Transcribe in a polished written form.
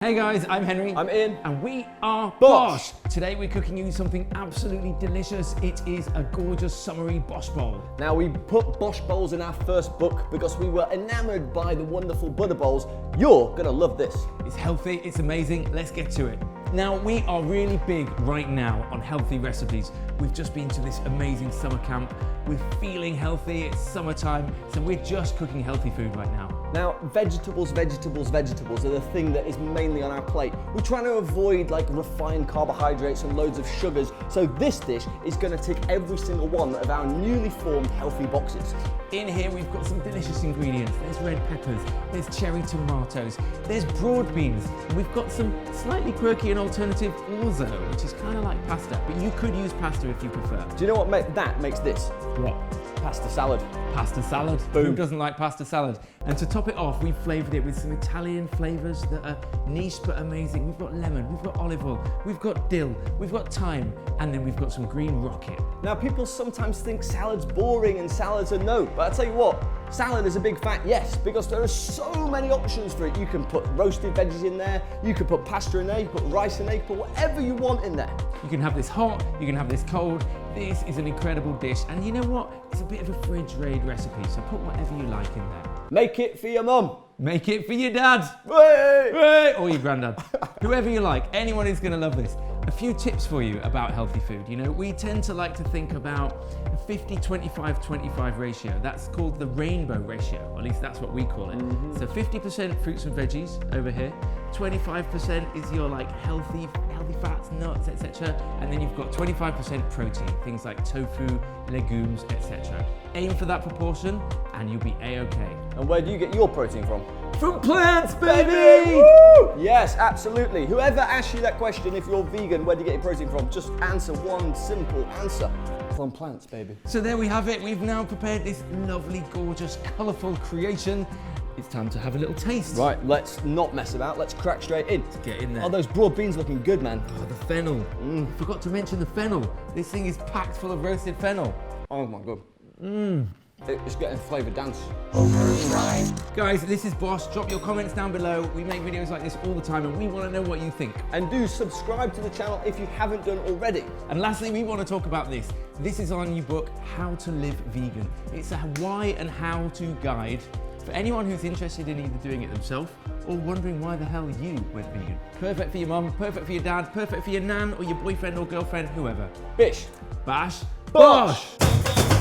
Hey guys, I'm Henry. I'm Ian. And we are BOSH. Today we're cooking you something absolutely delicious. It is a gorgeous summery BOSH bowl. Now we put BOSH bowls in our first book because we were enamored by the wonderful butter bowls. You're gonna love this. It's healthy, it's amazing, let's get to it. Now we are really big right now on healthy recipes. We've just been to this amazing summer camp. We're feeling healthy, it's summertime, so we're just cooking healthy food right now. Now, vegetables are the thing that is mainly on our plate. We're trying to avoid like refined carbohydrates and loads of sugars, so this dish is gonna tick every single one of our newly formed healthy boxes. In here we've got some delicious ingredients. There's red peppers, there's cherry tomatoes, there's broad beans, and we've got some slightly quirky and alternative orzo, which is kind of like pasta, but you could use pasta if you prefer. Do you know what that makes this? What? Pasta salad. Pasta salad. Boom. Who doesn't like pasta salad? And to top it off, we've flavoured it with some Italian flavours that are niche but amazing. We've got lemon, we've got olive oil, we've got dill, we've got thyme, and then we've got some green rocket. Now people sometimes think salad's boring and salads are no, but I tell you what, salad is a big fat yes, because there are so many options for it. You can put roasted veggies in there, you can put pasta in there, you can put rice in there, you can put whatever you want in there. You can have this hot, you can have this cold. This is an incredible dish, and you know what? It's a bit of a fridge raid recipe, so put whatever you like in there. Make it for your mum. Make it for your dad. Hey! Hey! Or your granddad. Whoever you like, anyone is going to love this. A few tips for you about healthy food. You know, we tend to like to think about a 50-25-25 ratio. That's called the rainbow ratio, or at least that's what we call it. So 50% fruits and veggies over here, 25% is your like healthy fats, nuts, etc. And then you've got 25% protein, things like tofu, legumes, etc. Aim for that proportion and you'll be A-okay. And where do you get your protein from? From plants, baby! Woo! Yes, absolutely. Whoever asks you that question, if you're vegan, where do you get your protein from? Just answer one simple answer. From plants, baby. So there we have it. We've now prepared this lovely, gorgeous, colourful creation. It's time to have a little taste. Right, let's not mess about. Let's crack straight in. Let's get in there. Oh, those broad beans looking good, man. Oh, the fennel. Forgot to mention the fennel. This thing is packed full of roasted fennel. Oh my God. It's getting flavor dance. Guys, this is BOSH. Drop your comments down below. We make videos like this all the time and we want to know what you think. And do subscribe to the channel if you haven't done already. And lastly, we want to talk about this. This is our new book, How to Live Vegan. It's a why and how to guide for anyone who's interested in either doing it themselves or wondering why the hell you went vegan. Perfect for your mum, perfect for your dad, perfect for your nan or your boyfriend or girlfriend, whoever. Bish. Bash. BOSH. BOSH.